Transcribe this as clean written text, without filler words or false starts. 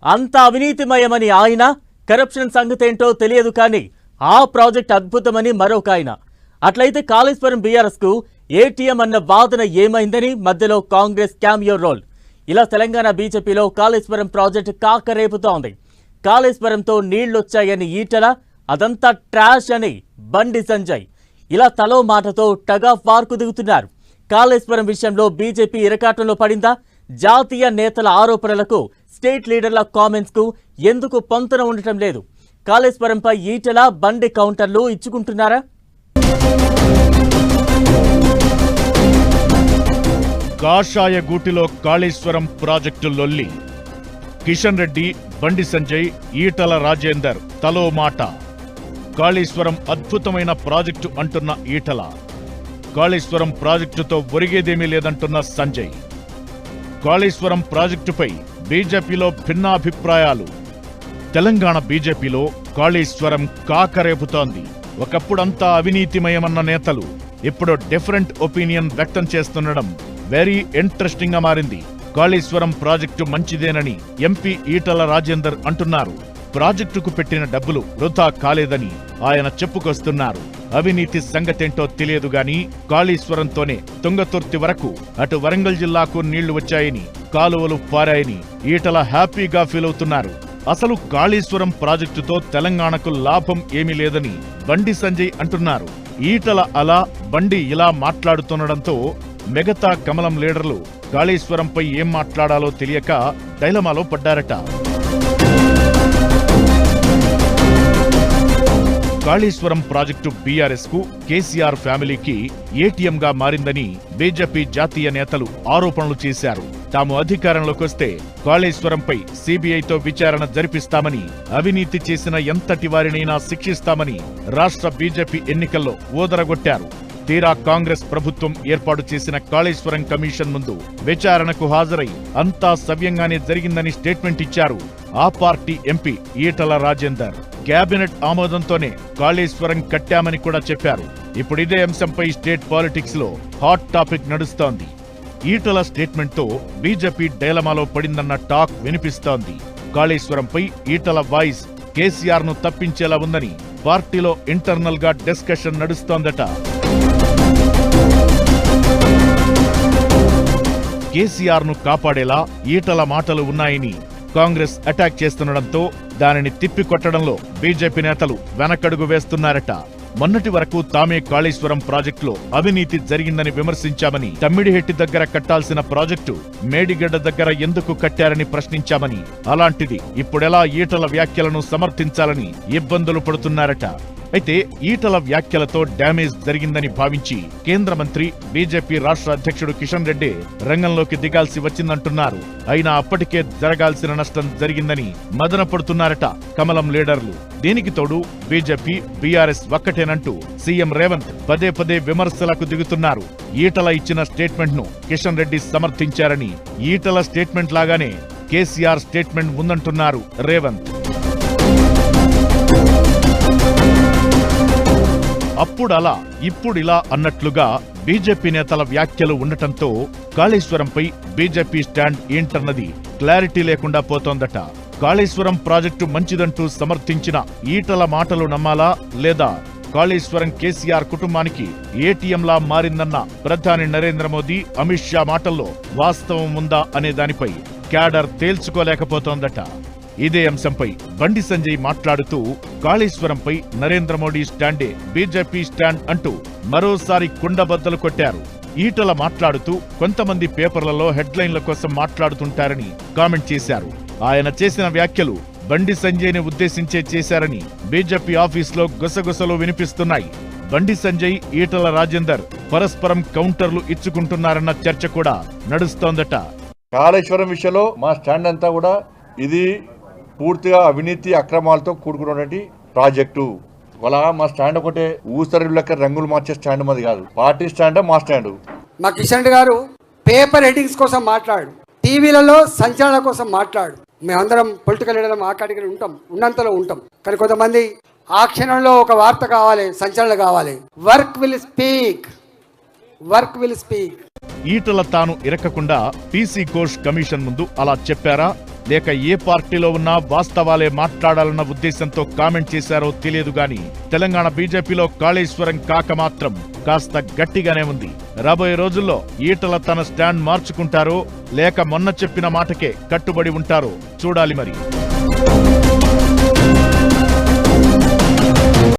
అంత అవినీతిమయమని ఆయన, కరప్షన్ సంగతేంటో తెలియదు కానీ ఆ ప్రాజెక్ట్ అద్భుతమని మరొక ఆయన. అట్లయితే కాళేశ్వరం బీఆర్ఎస్కు ఏటీఎం అన్న వాదన ఏమైందని మధ్యలో కాంగ్రెస్ క్యామియో రోల్. ఇలా తెలంగాణ బీజేపీలో కాళేశ్వరం ప్రాజెక్టు కాకరేపుతోంది. కాళేశ్వరంతో నీళ్లొచ్చాయని ఈటల, అదంతా ట్రాష్ అని బండి సంజయ్. ఇలా తలో మాటతో టగ్ ఆఫ్ వార్కు దిగుతున్నారు. కాళేశ్వరం విషయంలో బీజేపీ ఇరకాటంలో పడిందా? జాతీయ నేతల ఆరోపణలకు స్టేట్ లీడర్ల కామెంట్స్ కు ఎందుకు పొంతన ఉండటం లేదు? కాళేశ్వరంపై ఈటల, బండి కౌంటర్లు ఇచ్చుకుంటున్నారా? కాషాయ గూటిలో కాళేశ్వరం ప్రాజెక్టు లొల్లి. కిషన్ రెడ్డి, బండి సంజయ్, ఈటల రాజేందర్ తలో మాట. కాళేశ్వరం అద్భుతమైన ప్రాజెక్టు అంటున్న ఈటల, కాళేశ్వరం ప్రాజెక్టుతో ఒరిగేదేమీ లేదంటున్న సంజయ్. కాళేశ్వరం ప్రాజెక్టుపై బీజేపీలో భిన్నాభిప్రాయాలు. తెలంగాణ బీజేపీలో కాళేశ్వరం కాకరేపుతోంది. ఒకప్పుడంతా అవినీతిమయమన్న నేతలు ఇప్పుడు డిఫరెంట్ ఒపీనియన్ వ్యక్తం చేస్తుండడం వెరీ ఇంట్రెస్టింగ్ గా మారింది. కాళేశ్వరం ప్రాజెక్టు మంచిదేనని ఎంపీ ఈటల రాజేందర్ అంటున్నారు. ప్రాజెక్టుకు పెట్టిన డబ్బులు వృధా కాలేదని ఆయన చెప్పుకొస్తున్నారు. అవినీతి సంగతేంటో తెలియదు గాని కాళేశ్వరంతోనే తుంగతుర్తి వరకు అటు వరంగల్ జిల్లాకు నీళ్లు వచ్చాయని, కాలువలు పారాయని ఈటల హ్యాపీగా ఫీల్ అవుతున్నారు. అసలు కాళేశ్వరం ప్రాజెక్టుతో తెలంగాణకు లాభం ఏమీ లేదని బండి సంజయ్ అంటున్నారు. ఈటల అలా, బండి ఇలా మాట్లాడుతుండడంతో మిగతా కమలం లీడర్లు కాళేశ్వరంపై ఏం మాట్లాడాలో తెలియక డైలమాలో పడ్డారట. కాళేశ్వరం ప్రాజెక్టు బీఆర్ఎస్ కు, కేసీఆర్ ఫ్యామిలీకి ఏటీఎంగా మారిందని బీజేపీ జాతీయ నేతలు ఆరోపణలు చేశారు. తాము అధికారంలోకొస్తే కాళేశ్వరంపై సీబీఐతో విచారణ జరిపిస్తామని, అవినీతి చేసిన ఎంతటి వారినైనా శిక్షిస్తామని రాష్ట్ర బీజేపీ ఎన్నికల్లో ఊదరగొట్టారు. తీరా కాంగ్రెస్ ప్రభుత్వం ఏర్పాటు చేసిన కాళేశ్వరం కమిషన్ ముందు విచారణకు హాజరై అంతా సవ్యంగానే జరిగిందని స్టేట్మెంట్ ఇచ్చారు ఆ party MP Etela Rajender. Cabinet ఆమోదంతోనే కాళేశ్వరం కట్టామని కూడా చెప్పారు. ఇప్పుడు ఇదే అంశంపై స్టేట్ పాలిటిక్స్ లో హాట్ టాపిక్ నడుస్తోంది. ఈటల స్టేట్మెంట్ తో బీజేపీ డైలమాలో పడిందన్న టాక్ వినిపిస్తోంది. కాళేశ్వరంపై ఈటల వాయిస్ కేసీఆర్ ను తప్పించేలా ఉందని పార్టీలో ఇంటర్నల్ గా డిస్కషన్ నడుస్తోందట. కేసీఆర్ ను కాపాడేలా ఈటల మాటలు ఉన్నాయని కాంగ్రెస్ అటాక్ చేస్తుండడంతో దానిని తిప్పికొట్టడంలో బీజేపీ నేతలు వెనకడుగు వేస్తున్నారట. మొన్నటి వరకు తామే కాళేశ్వరం ప్రాజెక్టులో అవినీతి జరిగిందని విమర్శించామని, తమ్మిడిహెట్టి దగ్గర కట్టాల్సిన ప్రాజెక్టు మేడిగడ్డ దగ్గర ఎందుకు కట్టారని ప్రశ్నించామని, అలాంటిది ఇప్పుడెలా ఈటల వ్యాఖ్యలను సమర్థించాలని ఇబ్బందులు పడుతున్నారట. అయితే ఈటల వ్యాఖ్యలతో డ్యామేజ్ జరిగిందని భావించి కేంద్ర మంత్రి, బీజేపీ రాష్ట్ర అధ్యక్షుడు కిషన్ రెడ్డి రంగంలోకి దిగాల్సి వచ్చిందంటున్నారు. అయినా అప్పటికే జరగాల్సిన నష్టం జరిగిందని మదన పడుతున్నారట కమలం లీడర్లు. దీనికి తోడు బీజేపీ, బీఆర్ఎస్ ఒక్కటేనంటూ సీఎం రేవంత్ పదే పదే విమర్శలకు దిగుతున్నారు. ఈటల ఇచ్చిన స్టేట్మెంట్ ను కిషన్ రెడ్డి సమర్థించారని, ఈటల స్టేట్మెంట్ లాగానే కేసీఆర్ స్టేట్మెంట్ ఉందంటున్నారు రేవంత్. అప్పుడలా ఇప్పుడిలా అన్నట్లుగా బీజేపీ నేతల వ్యాఖ్యలు ఉండటంతో కాళేశ్వరంపై బీజేపీ స్టాండ్ ఏంటన్నది క్లారిటీ లేకుండా పోతోందట. కాళేశ్వరం ప్రాజెక్టు మంచిదంటూ సమర్థించిన ఈటల మాటలు నమ్మాలా, లేదా కాళేశ్వరం కేసీఆర్ కుటుంబానికి ఏటీఎంలా మారిందన్న ప్రధాని నరేంద్ర మోదీ, అమిత్ షా మాటల్లో వాస్తవం ఉందా అనే దానిపై క్యాడర్ తేల్చుకోలేకపోతోందట. ఇదే అంశంపై బండి సంజయ్ మాట్లాడుతూ కాళేశ్వరంపై నరేంద్ర మోడీ స్టాండే బీజేపీ స్టాండ్ అంటూ మరోసారి కుండబద్దలు కొట్టారు. ఈటల మాట్లాడుతూ కొంతమంది పేపర్లలో హెడ్లైన్ల కోసం మాట్లాడుతుంటారని కామెంట్ చేశారు. ఆయన చేసిన వ్యాఖ్యలు బండి సంజయ్ని ఉద్దేశించే చేశారని బీజేపీ ఆఫీస్లో గుసగుసలు వినిపిస్తున్నాయి. బండి సంజయ్, ఈటల రాజేందర్ పరస్పరం కౌంటర్లు ఇచ్చుకుంటున్నారన్న చర్చ కూడా నడుస్తోందట. కాళేశ్వరం విషయంలో మా స్టాండ్ అంతా కూడా ఇది పూర్తిగా అవినీతి అక్రమాలతో కూడుకున్నటువంటి ప్రాజెక్టు. వాళ్ళ మా స్టాండ్ ఒకటే ఊసరి లెక్క రంగులు మార్చే స్టాండ్ మాది కాదు. పార్టీ స్టాండ్ మా స్టాండ్. మా కిషన్ రెడ్డి గారు పేపర్ హెడ్డింగ్స్ కోసం మాట్లాడు, టీవీలలో సంచలన కోసం మాట్లాడు. మేమందరం పొలిటికల్ లీడర్ ఆ కేటగిరీ ఉంటాం, ఉన్నంతలో ఉంటాం. కానీ కొంతమంది ఆ క్షణంలో ఒక వార్త కావాలి, సంచలన కావాలి. Work will speak. ఈటల తాను ఇరక్కకుండా పీసీ ఘోష్ కమిషన్ ముందు అలా చెప్పారా? లేక ఏ పార్టీలో ఉన్నా వాస్తవాలే మాట్లాడాలన్న ఉద్దేశంతో కామెంట్ చేశారో తెలియదు గాని తెలంగాణ బీజేపీలో కాళేశ్వరం కాక మాత్రం కాస్త గట్టిగానే ఉంది. రాబోయే రోజుల్లో ఈటల తన స్టాండ్ మార్చుకుంటారో లేక మొన్న చెప్పిన మాటకే కట్టుబడి ఉంటారో చూడాలి మరి.